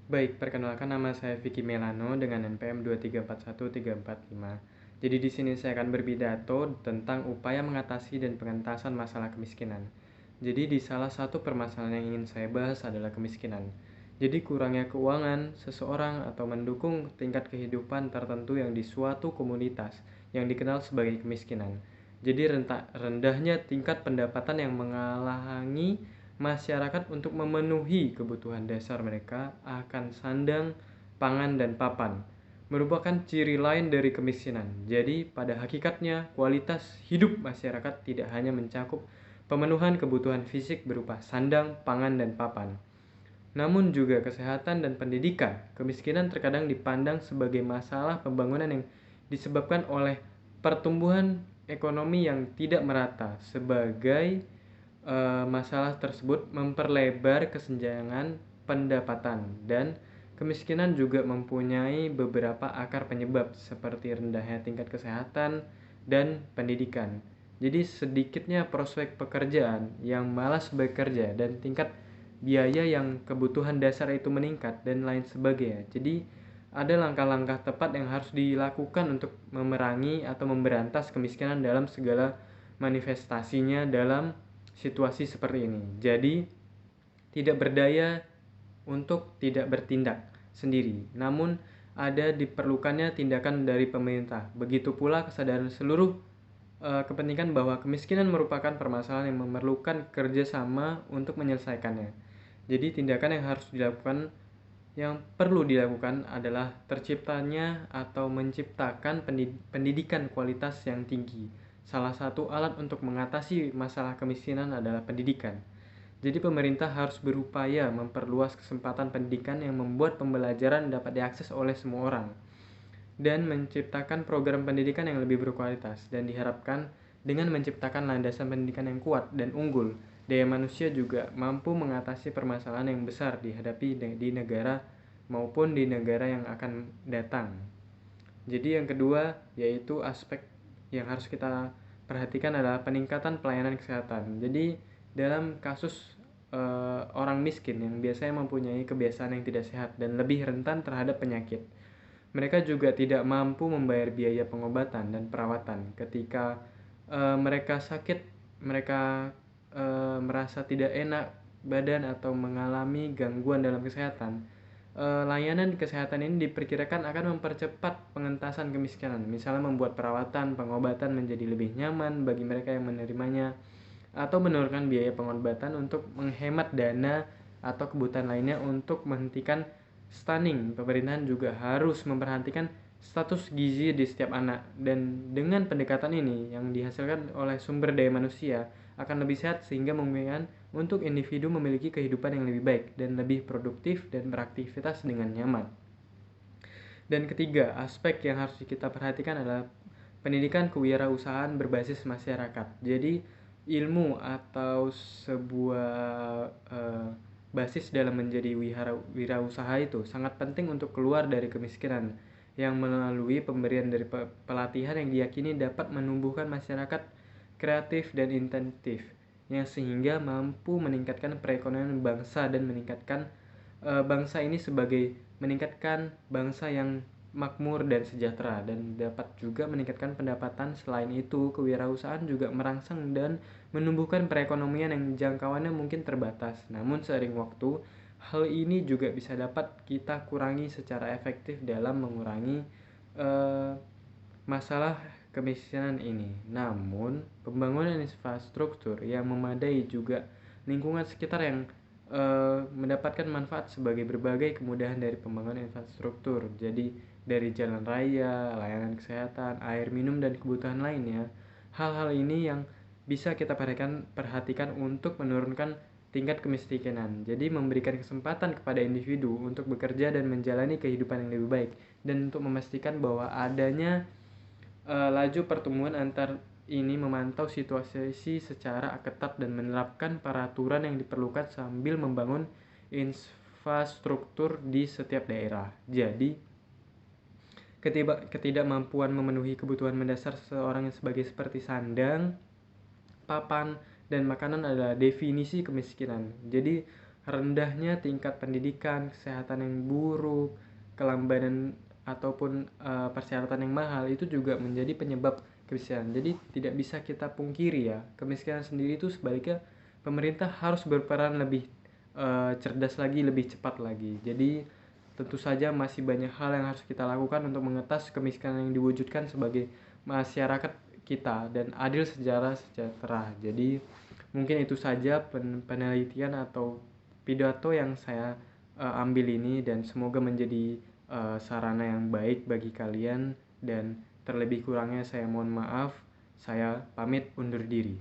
Baik, perkenalkan nama saya Vicky Melano dengan NPM 2341345. Jadi di sini saya akan berpidato tentang upaya mengatasi dan pengentasan masalah kemiskinan. Jadi di salah satu permasalahan yang ingin saya bahas adalah kemiskinan. Jadi kurangnya keuangan seseorang atau mendukung tingkat kehidupan tertentu yang di suatu komunitas yang dikenal sebagai kemiskinan. Jadi rendahnya tingkat pendapatan yang menghalangi masyarakat untuk memenuhi kebutuhan dasar mereka akan sandang, pangan, dan papan, merupakan ciri lain dari kemiskinan. Jadi, pada hakikatnya, kualitas hidup masyarakat tidak hanya mencakup pemenuhan kebutuhan fisik berupa sandang, pangan, dan papan, namun juga kesehatan dan pendidikan. Kemiskinan terkadang dipandang sebagai masalah pembangunan yang disebabkan oleh pertumbuhan ekonomi yang tidak merata. Sebagai masalah tersebut memperlebar kesenjangan pendapatan, dan kemiskinan juga mempunyai beberapa akar penyebab seperti rendahnya tingkat kesehatan dan pendidikan. Jadi sedikitnya prospek pekerjaan, yang malas bekerja, dan tingkat biaya yang kebutuhan dasar itu meningkat, dan lain sebagainya. Jadi ada langkah-langkah tepat yang harus dilakukan untuk memerangi atau memberantas kemiskinan dalam segala manifestasinya dalam situasi seperti ini. Jadi, tidak berdaya untuk tidak bertindak sendiri, namun ada diperlukannya tindakan dari pemerintah. Begitu pula kesadaran seluruh kepentingan bahwa kemiskinan merupakan permasalahan yang memerlukan kerjasama untuk menyelesaikannya. Jadi, tindakan yang perlu dilakukan adalah terciptanya atau menciptakan pendidikan kualitas yang tinggi. Salah satu alat untuk mengatasi masalah kemiskinan adalah pendidikan. Jadi pemerintah harus berupaya memperluas kesempatan pendidikan yang membuat pembelajaran dapat diakses oleh semua orang, dan menciptakan program pendidikan yang lebih berkualitas. Dan diharapkan dengan menciptakan landasan pendidikan yang kuat dan unggul, daya manusia juga mampu mengatasi permasalahan yang besar dihadapi di negara maupun di negara yang akan datang. Jadi yang kedua, yaitu aspek yang harus kita perhatikan adalah peningkatan pelayanan kesehatan. Jadi dalam kasus orang miskin yang biasanya mempunyai kebiasaan yang tidak sehat dan lebih rentan terhadap penyakit, mereka juga tidak mampu membayar biaya pengobatan dan perawatan. Ketika mereka sakit, mereka merasa tidak enak badan atau mengalami gangguan dalam kesehatan, layanan kesehatan ini diperkirakan akan mempercepat pengentasan kemiskinan, misalnya membuat perawatan, pengobatan menjadi lebih nyaman bagi mereka yang menerimanya, atau menurunkan biaya pengobatan untuk menghemat dana atau kebutuhan lainnya untuk menghentikan stunting. Pemerintahan juga harus memperhatikan status gizi di setiap anak, dan dengan pendekatan ini yang dihasilkan oleh sumber daya manusia akan lebih sehat sehingga memungkinkan untuk individu memiliki kehidupan yang lebih baik dan lebih produktif dan beraktivitas dengan nyaman. Dan ketiga, aspek yang harus kita perhatikan adalah pendidikan kewirausahaan berbasis masyarakat. Jadi ilmu atau sebuah basis dalam menjadi wirausaha itu sangat penting untuk keluar dari kemiskinan, yang melalui pemberian dari pelatihan yang diyakini dapat menumbuhkan masyarakat kreatif dan intentif, yang sehingga mampu meningkatkan perekonomian bangsa dan meningkatkan bangsa ini sebagai meningkatkan bangsa yang makmur dan sejahtera, dan dapat juga meningkatkan pendapatan. Selain itu, kewirausahaan juga merangsang dan menumbuhkan perekonomian yang jangkauannya mungkin terbatas. Namun seiring waktu, hal ini juga bisa dapat kita kurangi secara efektif dalam mengurangi masalah kemiskinan ini. Namun, pembangunan infrastruktur yang memadai juga lingkungan sekitar yang mendapatkan manfaat sebagai berbagai kemudahan dari pembangunan infrastruktur. Jadi dari jalan raya, layanan kesehatan, air minum, dan kebutuhan lainnya. Hal-hal ini yang bisa kita perhatikan untuk menurunkan tingkat kemiskinan. Jadi memberikan kesempatan kepada individu untuk bekerja dan menjalani kehidupan yang lebih baik, dan untuk memastikan bahwa adanya laju pertumbuhan antar ini, memantau situasi secara ketat dan menerapkan peraturan yang diperlukan sambil membangun infrastruktur di setiap daerah. Jadi, ketidakmampuan memenuhi kebutuhan mendasar seseorang yang seperti sandang, papan, dan makanan adalah definisi kemiskinan. Jadi, rendahnya tingkat pendidikan, kesehatan yang buruk, kelambanan ataupun persyaratan yang mahal itu juga menjadi penyebab kemiskinan. Jadi tidak bisa kita pungkiri ya, kemiskinan sendiri itu sebaliknya pemerintah harus berperan lebih cerdas lagi, lebih cepat lagi. Jadi tentu saja masih banyak hal yang harus kita lakukan untuk mengetas kemiskinan yang diwujudkan sebagai masyarakat kita dan adil secara sejahtera. Jadi mungkin itu saja penelitian atau pidato yang saya ambil ini, dan semoga menjadi sarana yang baik bagi kalian, dan terlebih kurangnya saya mohon maaf. Saya pamit undur diri.